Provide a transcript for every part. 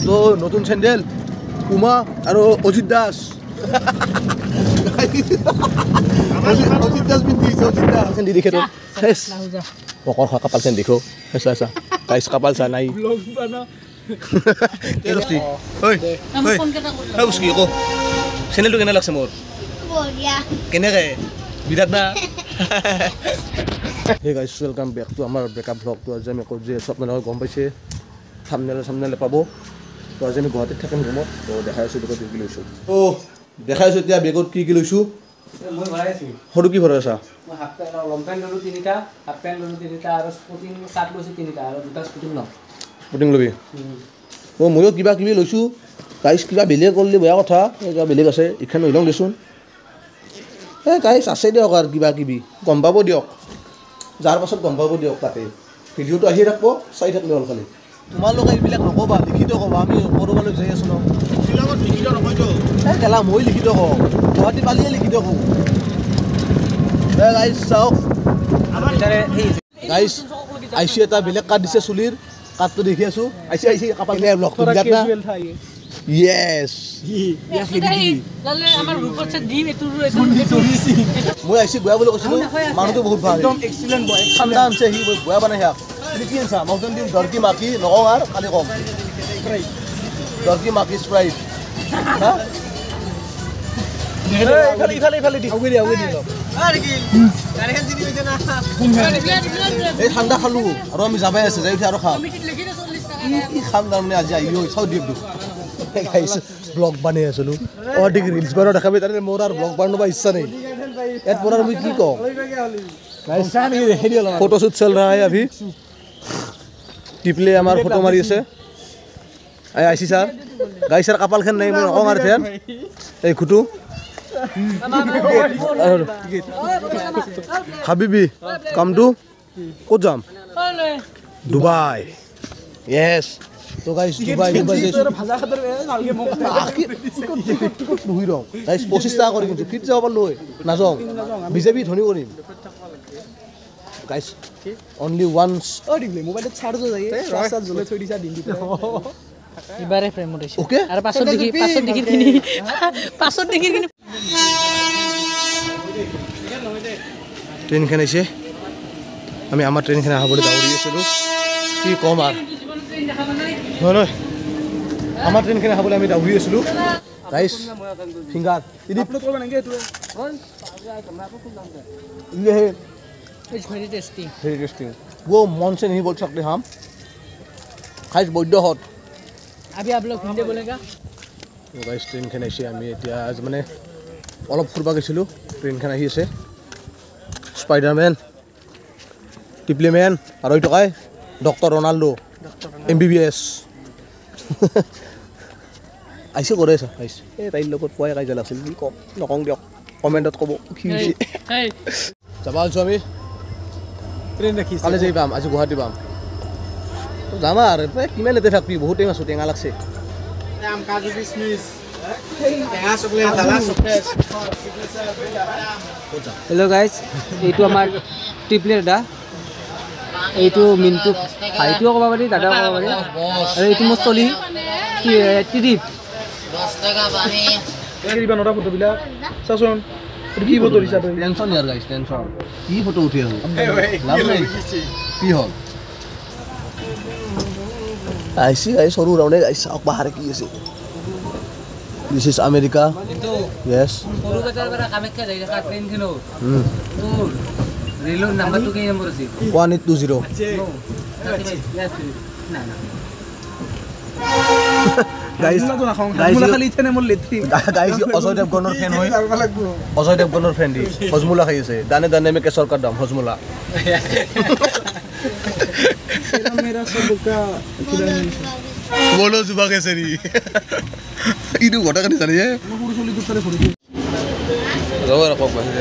তো নতুন চেন্ডেল পুমা আৰু অজিত দাস অজিত দাস পিন্ধিছে অজিত দাস চেন্ডি দেখে তো পকৰ খা কপাল চেন দেখো এসা গাইস কপাল চা নাই ব্লগ বানা এরস্তি ওই ওই হাউস কি কো চেন্ডেলটো কেনে লাগছে মোৰ বঢ়িয়া কেনে গে বিৰাট না Hey guys, welcome back to our breakup vlog. To आज मैं कुछ सब में गम पाइसे सामने पाबो तो आज मैं गुवाहाटी थाकेन गमत तो देखाइ आछु बेगत কি লৈছো তো দেখাই আছো এতিয়া বেগত কি লৈছো মই ভৰাই আছো হৰু কি ভৰাই আছা মই হাফ পেন্ট লং পেন্ট ললো তিনিটা হাফ পেন্ট ললো তিনিটা আৰু স্পোৰ্টিং শাৰ্ট লৈছো তিনিটা আৰু দুটা স্পোৰ্টিং লম স্পোৰ্টিং লবি ও ময়ো কিবা কিবি লৈছো গাইস কিবা বেলেগ কৰলি বেয়া কথা কিবা বেলেগ আছে ইখান লং দেচোন এ গাইস আছে দিয়ক আৰু কিবা কিবি গম পাব দিয়ক যাৰ পাছত গম পাব দিয়ক তাতে ভিডিওটো আহি ৰাখব চাই থাকলে হল খালি তোমালোক এইবিলাক নকবা লিখিত কবা আমি কৰবালৈ যাই আছো ন শিলঙত লিখিত নকয়তো এ কেলা মই লিখিত কও গুৱাহাটী পালিয়ে লিখিত কও এ গাইস চাও আমাৰ তাৰে এই গাইস আইছি এটা বেলেগ কাট দিছে চুলিৰ কাটটো দেখি আছো আইছি কাপাল নে ব্লগ তো বিৰাট না Yes. Yes, লালে আমাৰ গ্ৰুপত আছে ডিম এটো মই আইছি গোয়া বলে কৈছিলো মানুহটো বহুত ভাল একদম এক্সিলেন্ট বয় ঠাণ্ডা আছে হি গোয়া বনাই হাক কি আনছা মাউন্টেন ডিম দৰকি মাকি নকওঁ আৰু খালি কম দৰকি মাকি স্প্ৰাইট হা ইফালে দি আগুৰি দি আৰে কি গাড়ীখন জিনি হৈছে না এই ঠাণ্ডা খালো আৰু আমি যাবাই আছে যাই উঠি আৰু খাম ই খাম তাৰমানে আজি আহিও চাও দিম গাইস ব্লগ বানাই আছিলো অধিক ৰিলস বাৰ দেখাবি তাৰে মোৰ আৰু ব্লগ বানাব ইচ্ছা নাই এত পৰাৰ মই কি কওঁ গাইস ফটো শুট চল रहा है अभी টিপলে আমাৰ ফটো মাৰি আছে আইছি স্যাৰ গাইস স্যাৰ কপাল খান নাই মই নকওঁ আৰু থেন এই খুটু হাবিবি কাম টু ক'ত যাম দুবাই ইয়েস তো গাইস দুবাই ভাজা খাতৰ ভালকে মোক টিকট নহুই ৰ গাইস 25 টাকা কৰি কিন্তু ফিট যাব লয় না যাও বিজেপি ধনি কৰিম গাইস অনলি ওয়ান্স ও দিলে মোবাইলত চাৰ্জ হৈ যায় ৰাস্তা জ্বলে থৈ দিছা দিন দিতে ইবাৰে ফ্ৰেম উঠাইছে ওকে আৰু পাছত দেখি কিনি ট্ৰেন খানাইছে আমি আমাৰ ট্ৰেন খানা হাবলে দাউৰি আছিলো কি কম আৰ নহয় আমাৰ ট্ৰেন খানা হাবলে আমি দাউৰি আছিলো গাইস ফিঙ্গাৰ আপলোড কৰিব নাগে এটো ये है इट्स वेरी टेस्टी वो मन से नहीं बोल सकते हम खाइस बड्ड हट अभी आप लोग हिंदी बोलेगा तो गाइस ट्रेन खान आइছে আমি এতিয়া আজ মানে অলপ ফুৰবা গৈছিলো ট্ৰেন খান আহি আছে স্পাইডাৰম্যান টিপলিম্যান আৰু এই টকাই ডক্টৰ ৰনাল্ডো MBBS আইছে কৰে আছে আইছে এই তাইৰ লগত পয় কাইজা আছিল কি কম নকং দিয়ক কমেন্টত কব কি হৈছে যাবা আছো আমি ট্রেন ৰাখিছে কালে যাই পাম আজি গুৱাহাটী পাম যামা আৰু কিমান এতে থাকবি বহুত টাইম আছো টেঙা লাগছে আম কাজু কিশমিশ টেঙা চকলেট দালা চকলেট হেল্ল' গাইস এইটো আমাৰ টিপলেট দা এইটো মিন্টু ভাইটিও ক'ব পাৰি দাদাও ক'ব পাৰি আৰু এইটো মোৰ চলি টিৰিপ 10 টাকা পানী কিবা নটা ফটো বিলাক চাচোন কি ফটো দিছা তই টেনশন ইয়াৰ গাইস টেনশন কি ফটো উঠি আছো লাভ নাই কি হল আইছি গাইস সৰু ৰাউনে গাইস আক বাহাৰে কি আছে দিস ইজ আমেৰিকা ইয়েস সৰু বেটাৰ পৰা কামেখ্যা যাই থকা ট্ৰেইন কিনো তোৰ ৰেলৰ নাম্বাৰটো কি নম্বৰ আছে 1820 গাইস খালি ইথানে মোৰ লেট্ৰি গাইস অজয় দেৱগনৰ ফ্যান হয় অজয় দেৱগনৰ ফ্যান দি হজমুলা খাই আছে দানে দানে মে কেশৰ কা দাম হজমুলা मेरा सबका बोलो जुबा केसरी इदु घटा कनि चले हे म पुरु चली दुसरे फुरि रवा रखो बाहिर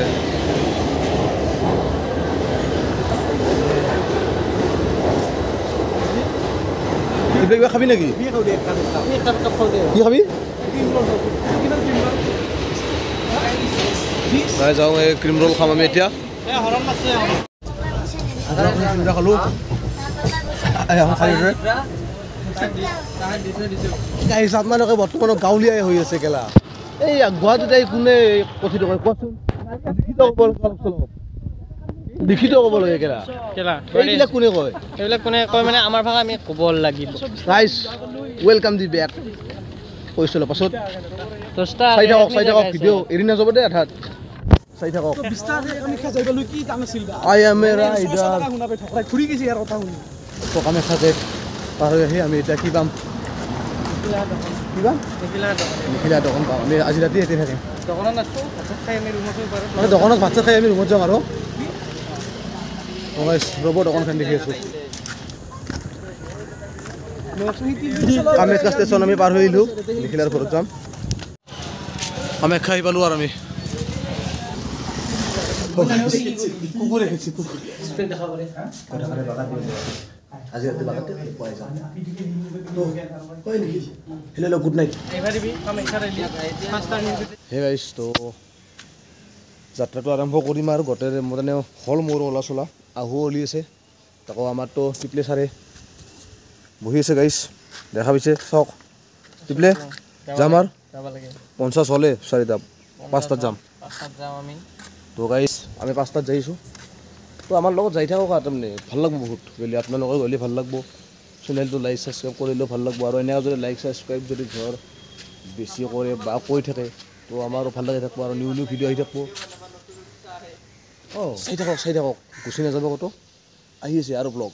इबे खाबी नेकी बि खाउ दे एक कप खाउ दे की खाबी गाइस जाऊ ए क्रीम रोल खाम আমি এতিয়া এ হৰণ মাছে আদা খালো আই এখন খাই ৰে গাইছ আপোনালোকে বৰ্তমানত গাঁৱলীয়াই হৈ আছে কেলা এই গুৱাহাটীত কোনে কথিত কয় কোৱাচোন লিখিত ক'ব লাগে কেলা এইবিলাক কোনে কয় মানে আমাৰ ভাষা আমি ক'ব লাগিব গাইছ ৱেলকাম দি বেক কৈছিলোঁ পাছত চাই থাকক ভিডিঅ' এৰি নাযাব দেই আঠাত চাই থাকক আই এম এ ৰাইডাৰ কামাখ্যাতে পাৰ হৈ আহি আমি এতিয়া কি পাম নিখিলা দোকান পাম আমি আজি ৰাতি ইয়াতে থাকিম মানে দোকানত ভাত চাত খাই আমি ৰুমত যাম আৰু ৰ'ব দোকানখন দেখি আছোঁ কামাখ্যা ষ্টেচন আমি পাৰ হৈ আহিলোঁ নিখিলাৰ ঘৰত যাম কামাখ্যা আহি পালোঁ আৰু আমি কুকুৰে আজি ৰাতি বাগাতে পোৱাই যাম হেল্ল' গুড নাইট হে গাইছ তো যাত্ৰাটো আৰম্ভ কৰিম আৰু গোটেই মানে হল মোৰ ওলা চলা আহু অলি আছে তাকো আমাৰতো টিপলে চাৰে বহি আছে গাইছ দেখা পাইছে চাওক টিপলে যাম আৰু 50 হ'লে 4টা 5টাত যাম তো গাইছ আমি 5টাত যাইছোঁ তো আমাৰ লগত যাই থাকক আৰু তাৰমানে ভাল লাগব বহুত গ'লে আপোনালোকে গ'লে ভাল লাগব চেনেলটো লাইক ছাবস্ক্ৰাইব কৰিলেও ভাল লাগব আৰু এনেকৈ যদি লাইক ছাবস্ক্ৰাইব যদি ধৰ বেছি কৰে বা কৈ থাকে তো আমাৰো ভাল লাগি থাকিব আৰু নিউ ভিডিঅ' আহি থাকিব চাই থাকক গুচি নাযাব ক'তো আহি আছে আৰু ব্লগ